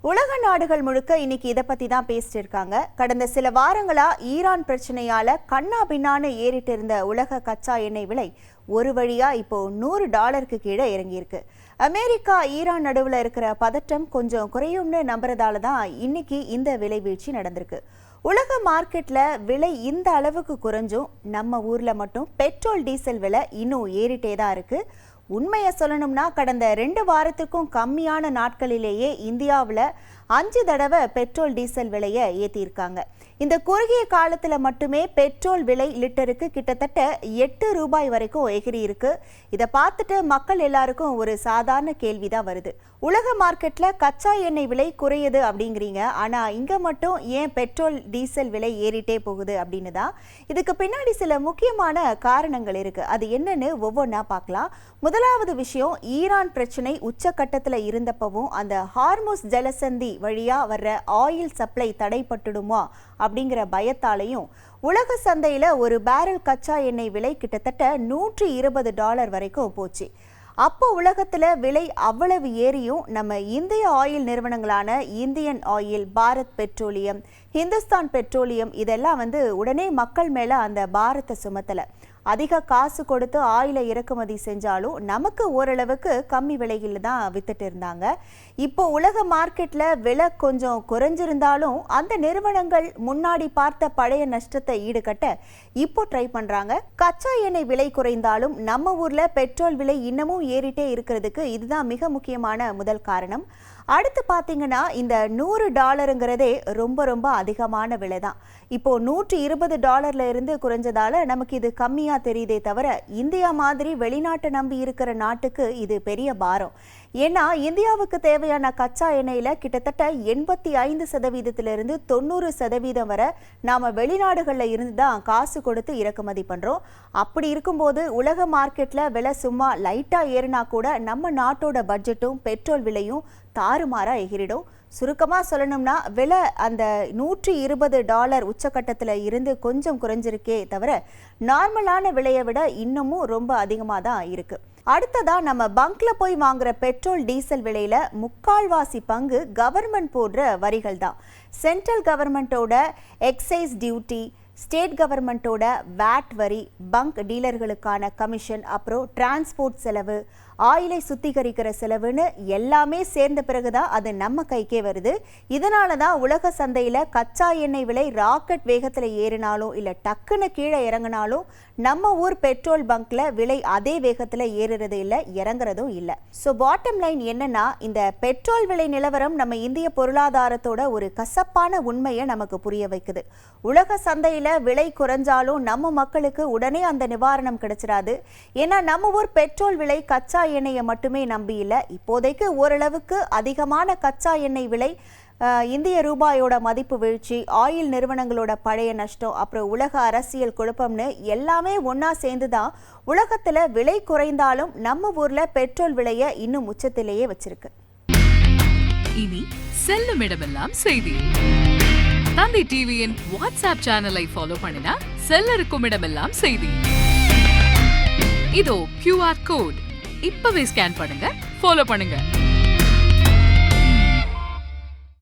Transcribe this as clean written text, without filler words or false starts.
உலக நாடுகள் முழுக்க இன்னைக்கு இதை பத்தி தான் பேசிட்டு இருக்காங்க. கடந்த சில வாரங்களா ஈரான் பிரச்சனையால கண்ணா பின்னான்னு ஏறிட்டு இருந்த உலக கச்சா எண்ணெய் விலை ஒரு வழியா இப்போ $100 கீழே இறங்கியிருக்கு. அமெரிக்கா ஈரான் நடுவில் இருக்கிற பதட்டம் கொஞ்சம் குறையும்னு நம்புறதால தான் இன்னைக்கு இந்த விலை வீழ்ச்சி நடந்திருக்கு. உலக மார்க்கெட்ல விலை இந்த அளவுக்கு குறைஞ்சும் நம்ம ஊர்ல மட்டும் பெட்ரோல் டீசல் விலை இன்னும் ஏறிட்டே தான் இருக்கு. உண்மையை சொல்லணும்னா கடந்த 2 வாரத்துக்கும் கம்மியான நாட்களிலேயே இந்தியாவில் 5 தடவை பெட்ரோல் டீசல் விலையை ஏற்றியிருக்காங்க. இந்த குறுகிய காலத்தில் மட்டுமே பெட்ரோல் விலை லிட்டருக்கு கிட்டத்தட்ட $8 வரைக்கும் எகிரி இருக்கு. இதை பார்த்துட்டு மக்கள் எல்லாருக்கும் ஒரு சாதாரண கேள்வி தான் வருது. உலக மார்க்கெட்டில் கச்சா எண்ணெய் விலை குறையுது அப்படிங்கிறீங்க, ஆனால் இங்கே மட்டும் ஏன் பெட்ரோல் டீசல் விலை ஏறிட்டே போகுது அப்படின்னு தான். இதுக்கு பின்னாடி சில முக்கியமான காரணங்கள் இருக்குது. அது என்னன்னு ஒவ்வொன்றா பார்க்கலாம். முதலாவது விஷயம், ஈரான் பிரச்சனை உச்சக்கட்டத்தில் இருந்தப்பவும் அந்த ஹார்முஸ் ஜலசந்தி வழியாக வர்ற ஆயில் சப்ளை தடைப்பட்டுடுமா அப்படிங்கிற பயத்தாலையும் உலக சந்தையில் ஒரு பேரல் கச்சா எண்ணெய் விலை கிட்டத்தட்ட $120 வரைக்கும் போச்சு. அப்போ உலகத்தில் விலை அவ்வளவு ஏறியும் நம்ம இந்திய ஆயில் நிறுவனங்களான Indian oil, Bharat petroleum, Hindustan petroleum இதெல்லாம் உடனே மக்கள் மேலே அந்த பாரத்தை சுமத்தலை. அதிக காசு கொடுத்து ஆயிலை இறக்குமதி செஞ்சாலும் நமக்கு ஓரளவுக்கு கம்மி விலையில் தான் வித்துட்டு இருந்தாங்க. இப்போ உலக மார்க்கெட்டில் விலை கொஞ்சம் குறைஞ்சிருந்தாலும் அந்த நிறுவனங்கள் முன்னாடி பார்த்த பழைய நஷ்டத்தை ஈடுகட்ட இப்போ ட்ரை பண்ணுறாங்க. கச்சா எண்ணெய் விலை குறைந்தாலும் நம்ம ஊரில் பெட்ரோல் விலை இன்னமும் ஏறிட்டே இருக்கிறதுக்கு இதுதான் மிக முக்கியமான முதல் காரணம். அடுத்து பார்த்தீங்கன்னா, இந்த $100ங்கிறதே ரொம்ப அதிகமான விலை தான். இப்போ $120 இருந்து குறைஞ்சதால நமக்கு இது கம்மியா தெரியுதே தவிர இந்தியா மாதிரி வெளிநாட்டை நம்பி இருக்கிற நாட்டுக்கு இது பெரிய பாரம். ஏன்னா இந்தியாவுக்கு தேவையான கச்சா எண்ணெயில கிட்டத்தட்ட 85%லிருந்து 90% வரை நாம வெளிநாடுகளில் இருந்து தான் காசு கொடுத்து இறக்குமதி பண்றோம். அப்படி இருக்கும்போது உலக மார்க்கெட்ல விலை சும்மா லைட்டா ஏறினா கூட நம்ம நாட்டோட பட்ஜெட்டும் பெட்ரோல் விலையும் தாறுமாறா எகிரிடும். சுருக்கமாக சொல்லணும்னா விலை அந்த $120 உச்சக்கட்டத்தில் இருந்து கொஞ்சம் குறைஞ்சிருக்கே தவிர நார்மலான விலையை விட இன்னமும் ரொம்ப அதிகமாக தான் இருக்கு. அடுத்ததா நம்ம பங்க்ல போய் வாங்குற பெட்ரோல் டீசல் விலையில 3/4 பங்கு கவர்மெண்ட் போடுற வரிகள் தான். சென்ட்ரல் கவர்மெண்ட்டோட எக்ஸைஸ் டியூட்டி, ஸ்டேட் கவர்மெண்ட்டோட வேட் வரி, பங்க் டீலர்களுக்கான கமிஷன், அப்புறம் டிரான்ஸ்போர்ட் செலவு, ஆயிலை சுத்திகரிக்கிற செலவுன்னு எல்லாமே சேர்ந்த பிறகுதான் அது நம்ம கைக்கே வருது. இதனால தான் உலக சந்தையில் கச்சா எண்ணெய் விலை ராக்கெட் வேகத்தில் ஏறினாலும் இல்லை டக்குன்னு கீழே இறங்கினாலும் நம்ம ஊர் பெட்ரோல் பங்க்ல விலை அதே வேகத்தில் ஏறுறது இல்லை, இறங்குறதும் இல்லை. ஸோ பாட்டம் லைன் என்னன்னா, இந்த பெட்ரோல் விலை நிலவரம் நம்ம இந்திய பொருளாதாரத்தோட ஒரு கசப்பான உண்மையை நமக்கு புரிய வைக்குது. உலக சந்தையில் விலை குறைஞ்சாலும் நம்ம மக்களுக்கு உடனே அந்த நிவாரணம் கிடைச்சிடாது. ஏன்னா நம்ம ஊர் பெட்ரோல் விலை கச்சா எண்ணெயை மட்டுமே நம்பி இல்லை. இப்போதைக்கு ஓரளவுக்கு அதிகமான கச்சா எண்ணெய் விலை, இந்திய ரூபாயோட மதிப்பு வீழ்ச்சி, ஆயில் நிறுவனங்களோட பழைய நஷ்டம், அப்புறம் உலக அரசியல் குழப்பம்னு எல்லாமே ஒன்னா சேர்ந்துதான் உலகத்துல விலை குறைந்தாலும் நம்ம ஊர்ல பெட்ரோல் விலையை இன்னும் உச்சத்திலேயே வச்சிருக்கு. இனி செல்லும் இடமெல்லாம் செய்தி. தந்தி டிவியின் வாட்ஸ்அப் சேனலை ஃபாலோ பண்ணினா செல்ல இருக்கும் இடமெல்லாம் செய்தி. இதோ QR கோட் இப்பவே ஸ்கேன் பண்ணுங்க, ஃபாலோ பண்ணுங்க.